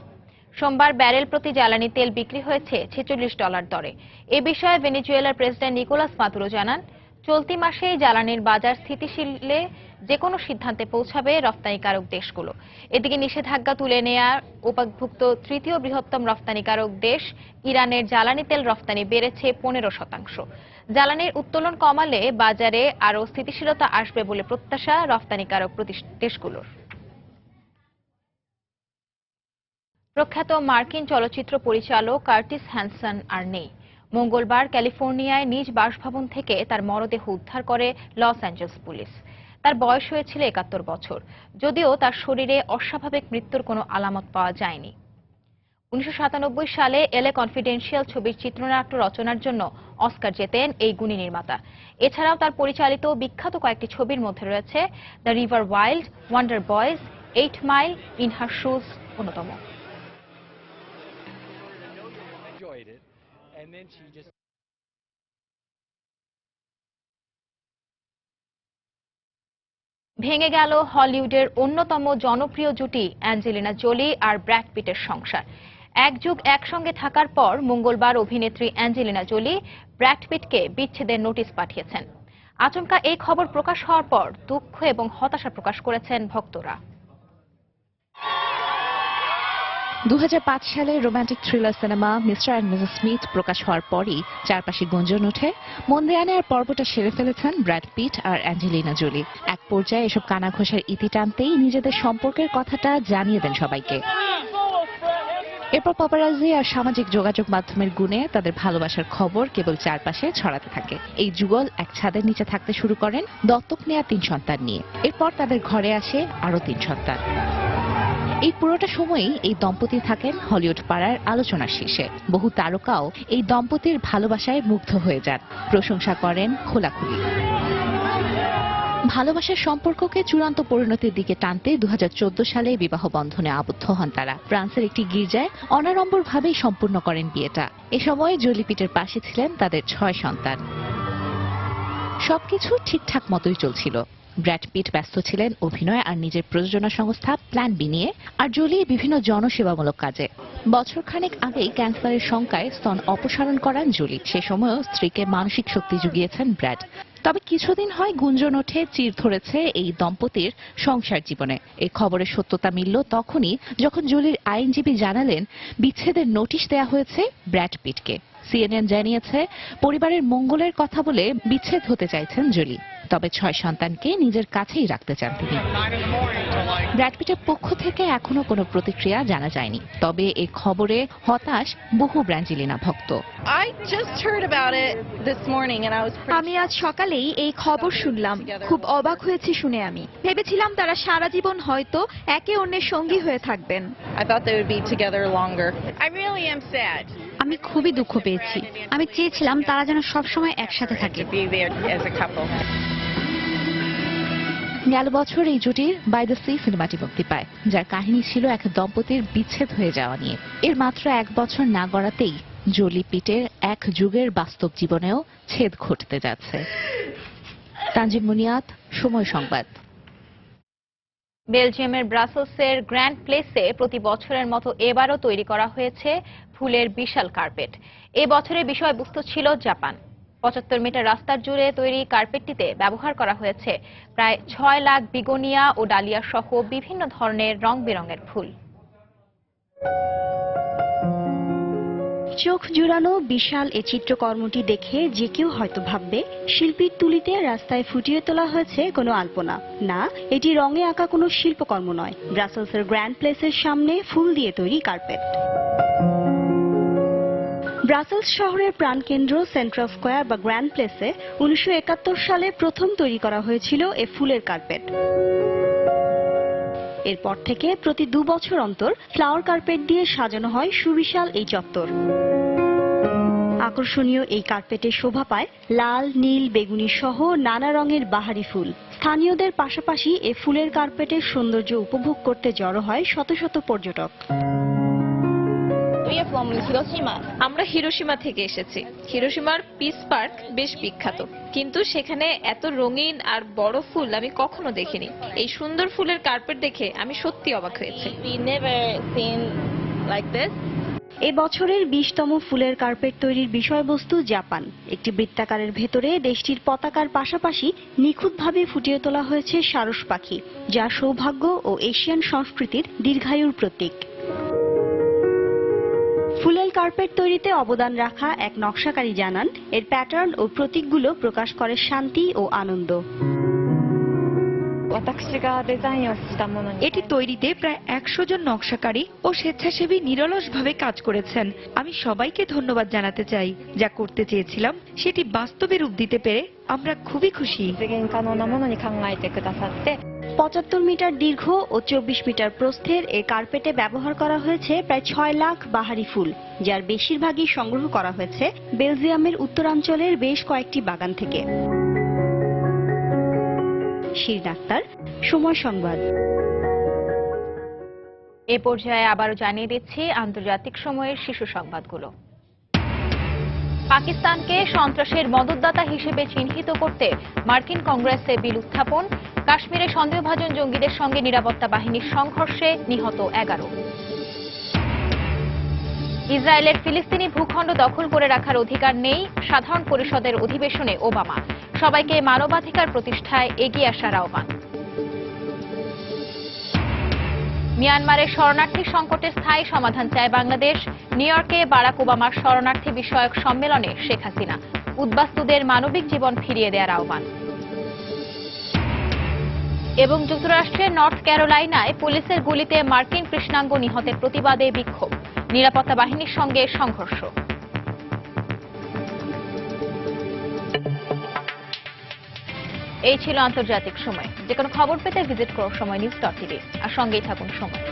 সোমবার ব্যারেল প্রতি জ্বালানি তেল বিক্রি হয়েছে $46 দরে। এ বিষয়ে ভেনেজুয়েলার প্রেসিডেন্ট নিকোলাস মাদুরো জানান, চলতি মাসে জ্বালানির বাজার স্থিতিশীলে যে কোনো সিদ্ধান্তে পৌঁছাবে রপ্তানিকারক দেশগুলো। এদিকে নিষেধাজ্ঞা তুলে নেওয়া ওপেকভুক্ত তৃতীয় বৃহত্তম রপ্তানিকারক দেশ ইরানের জ্বালানি তেল রপ্তানি বেড়েছে 15%। জ্বালানির উত্তোলন কমালে বাজারে আরও স্থিতিশীলতা আসবে বলে প্রত্যাশা রপ্তানিকারক দেশগুলোর। প্রখ্যাত মার্কিন চলচ্চিত্র পরিচালক কার্টিস হ্যানসন আর নেই। মঙ্গলবার ক্যালিফোর্নিয়ায় নিজ বাসভবন থেকে তার মরদেহ উদ্ধার করে লস অ্যাঞ্জেলস পুলিশ। তার বয়স হয়েছিল 71 বছর, যদিও তার শরীরে অস্বাভাবিক মৃত্যুর কোনো আলামত পাওয়া যায়নি। 1997 সালে এলএ কনফিডেন্সিয়াল ছবির চিত্রনাট্য রচনার জন্য অস্কার জেতেন এই গুণী নির্মাতা। এছাড়াও তার পরিচালিত বিখ্যাত কয়েকটি ছবির মধ্যে রয়েছে the river wild, wonder boys, 8 mile, in her shoes অন্যতম। ভেঙে গেল হলিউডের অন্যতম জনপ্রিয় জুটি অ্যাঞ্জেলিনা জোলি আর ব্র্যাড পিটের সংসার। এক যুগ একসঙ্গে থাকার পর মঙ্গলবার অভিনেত্রী অ্যাঞ্জেলিনা জোলি ব্র্যাড পিটকে বিচ্ছেদের নোটিশ পাঠিয়েছেন। আচমকা এই খবর প্রকাশ হওয়ার পর দুঃখ এবং হতাশা প্রকাশ করেছেন ভক্তরা। 2005 সালে romantic thriller cinema Mr and Mrs Smith প্রকাশ হওয়ার পরই চারপাশে গুঞ্জন ওঠে মন দিয়ে আনার পর্বটা সেরে ফেলেছেন ব্র্যাড পিট আর অ্যাঞ্জেলিনা জোলি। এক পর্যায়ে এসব কানাঘোষার ইতি টানতেই নিজেদের সম্পর্কের কথাটা জানিয়ে দেন সবাইকে। এরপর পাপারাজি আর সামাজিক যোগাযোগ মাধ্যমের গুণে তাদের ভালোবাসার খবর কেবল চারপাশে ছড়াতে থাকে। এই যুগল এক ছাদের নিচে থাকতে শুরু করেন দত্তক নেওয়া 3 সন্তান নিয়ে। এরপর তাদের ঘরে আসে আরো 3 সন্তান। এই পুরোটা সময়ই এই দম্পতি থাকেন হলিউড পাড়ার আলোচনার শীর্ষে। বহু তারকাও এই দম্পতির ভালোবাসায় মুগ্ধ হয়ে যান, প্রশংসা করেন খোলাখুলি। ভালোবাসার সম্পর্ককে চূড়ান্ত পরিণতির দিকে টানতে 2014 সালে বিবাহ বন্ধনে আবদ্ধ হন তারা। ফ্রান্সের একটি গির্জায় অনাড়ম্বরভাবেই সম্পূর্ণ করেন বিয়েটা। এ সময় জোলি পিটের পাশে ছিলেন তাদের 6 সন্তান। সবকিছু ঠিকঠাক মতোই চলছিল। ব্র্যাড পিট ব্যস্ত ছিলেন অভিনয় আর নিজের প্রযোজনা সংস্থা প্ল্যান বি নিয়ে, আর জোলি বিভিন্ন জনসেবামূলক কাজে। বছরখানেক আগেই ক্যান্সারের শঙ্কায় স্তন অপসারণ করান জোলি। সে সময়ও স্ত্রীকে মানসিক শক্তি জুগিয়েছেন ব্র্যাড। তবে কিছুদিন হয় গুঞ্জন ওঠে, চির ধরেছে এই দম্পতির সংসার জীবনে। এই খবরের সত্যতা মিলল তখনই যখন জোলির আইনজীবী জানালেন বিচ্ছেদের নোটিশ দেয়া হয়েছে ব্র্যাড পিটকে। সিএনএন জানিয়েছে পরিবারের মঙ্গলের কথা বলে বিচ্ছেদ হতে চাইছেন জোলি, তবে 6 সন্তানকে নিজের কাছেই রাখতে চান তিনি। ব্র্যাড পিটের পক্ষ থেকে এখনো কোনো প্রতিক্রিয়া জানা যায়নি, তবে এই খবরে হতাশ বহু ব্র্যাঞ্জেলিনা ভক্ত। আমি আজ সকালেই এই খবর শুনলাম, খুব অবাক হয়েছি শুনে। আমি ভেবেছিলাম তারা সারা জীবন হয়তো একে অন্যের সঙ্গী হয়ে থাকবেন। আমি খুবই দুঃখ পেয়েছি। আমি চেয়েছিলাম তারা যেন সবসময় একসাথে থাকে। গেল বছর এই জুটির বাই দ্য সি সিনেমাটি মুক্তি পায়, যার কাহিনী ছিল এক দম্পতির বিচ্ছেদ হয়ে যাওয়া নিয়ে। এর মাত্র 1 বছর না গড়াতেই জোলি পিটের এক যুগের বাস্তব জীবনেও ছেদ ঘটতে যাচ্ছে। তানজিম মুনিয়াত, সময় সংবাদ। বেলজিয়ামের ব্রাসেলসের গ্র্যান্ড প্লেসে প্রতি বছরের মতো এবারও তৈরি করা হয়েছে ফুলের বিশাল কার্পেট। এ বছরের বিষয়বস্তু ছিল জাপান। 75 মিটার রাস্তার জুড়ে তৈরি কার্পেটটিতে ব্যবহার করা হয়েছে প্রায় 6 লাখ বিগোনিয়া ও ডালিয়া সহ বিভিন্ন ধরনের রং বেরঙের ফুল। চোখ জুড়ানো বিশাল এই চিত্রকর্মটি দেখে যে কেউ হয়তো ভাববে শিল্পীর তুলিতে রাস্তায় ফুটিয়ে তোলা হয়েছে কোনো আলপনা। না, এটি রঙে আঁকা কোনো শিল্পকর্ম নয়, ব্রাসেলসের গ্র্যান্ড প্লেসের সামনে ফুল দিয়ে তৈরি কার্পেট। ব্রাসেলস শহরের প্রাণকেন্দ্র সেন্ট্রাল স্কয়ার বা গ্র্যান্ড প্লেসে 1971 সালে প্রথম তৈরি করা হয়েছিল এ ফুলের কার্পেট। এরপর থেকে প্রতি 2 বছর অন্তর ফ্লাওয়ার কার্পেট দিয়ে সাজানো হয় সুবিশাল এই চত্বর। আকর্ষণীয় এই কার্পেটে শোভা পায় লাল, নীল, বেগুনি সহ নানা রঙের বাহারি ফুল। স্থানীয়দের পাশাপাশি এ ফুলের কার্পেটের সৌন্দর্য উপভোগ করতে জড়ো হয় শত শত পর্যটক। আমরা হিরোশিমা থেকে এসেছি। হিরোশিমার পিস পার্ক বেশ বিখ্যাত, কিন্তু সেখানে এত রঙিন আর বড় ফুল আমি কখনো দেখিনি। এই সুন্দর ফুলের কার্পেট দেখে আমি সত্যি অবাক হয়েছি। এ বছরের 20তম ফুলের কার্পেট তৈরির বিষয়বস্তু জাপান। একটি বৃত্তাকারের ভেতরে দেশটির পতাকার পাশাপাশি নিখুঁতভাবে ফুটিয়ে তোলা হয়েছে সারস পাখি, যা সৌভাগ্য ও এশিয়ান সংস্কৃতির দীর্ঘায়ুর প্রতীক। ফুলের কার্পেট তৈরিতে অবদান রাখা এক নকশাকারী জানান, এর প্যাটার্ন ও প্রতীকগুলো প্রকাশ করে শান্তি ও আনন্দ। এটি তৈরিতে প্রায় 100 জন নকশাকারী ও স্বেচ্ছাসেবী নিরলসভাবে কাজ করেছেন। আমি সবাইকে ধন্যবাদ জানাতে চাই। যা করতে চেয়েছিলাম সেটি বাস্তবে রূপ দিতে পেরে আমরা খুবই খুশি। 75 মিটার দীর্ঘ ও 24 মিটার প্রস্থের এই কার্পেটে ব্যবহার করা হয়েছে প্রায় 6 লাখ বাহারি ফুল, যার বেশিরভাগই সংগ্রহ করা হয়েছে বেলজিয়ামের উত্তরাঞ্চলের বেশ কয়েকটি বাগান থেকে। শিরিন আক্তার, সময় সংবাদ। এ পর্যায়ে আবারও জানিয়ে দিচ্ছি আন্তর্জাতিক সময়ের শীর্ষ সংবাদগুলো। পাকিস্তানকে সন্ত্রাসের মদতদাতা হিসেবে চিহ্নিত করতে মার্কিন কংগ্রেসে বিল উত্থাপন। কাশ্মীরে সন্দেহভাজন জঙ্গিদের সঙ্গে নিরাপত্তা বাহিনীর সংঘর্ষে নিহত 11। ইসরায়েলের ফিলিস্তিনি ভূখণ্ড দখল করে রাখার অধিকার নেই, সাধারণ পরিষদের অধিবেশনে ওবামা। সবাইকে মানবাধিকার প্রতিষ্ঠায় এগিয়ে আসার আহ্বান। মিয়ানমারের শরণার্থী সংকটে স্থায়ী সমাধান চায় বাংলাদেশ। নিউ ইয়র্কে বারাক ওবামার শরণার্থী বিষয়ক সম্মেলনে শেখ হাসিনা। উদ্বাস্তুদের মানবিক জীবন ফিরিয়ে দেওয়ার আহ্বান। এবং যুক্তরাষ্ট্রের নর্থ ক্যারোলাইনায় পুলিশের গুলিতে মার্কিন কৃষ্ণাঙ্গ নিহতের প্রতিবাদে বিক্ষোভ। নিরাপত্তা বাহিনীর সঙ্গে সংঘর্ষ। এই ছিল আন্তর্জাতিক সময়। যে কোনো খবর পেতে ভিজিট করুন সময় নিউজ.tv আর সঙ্গেই থাকুন সময়।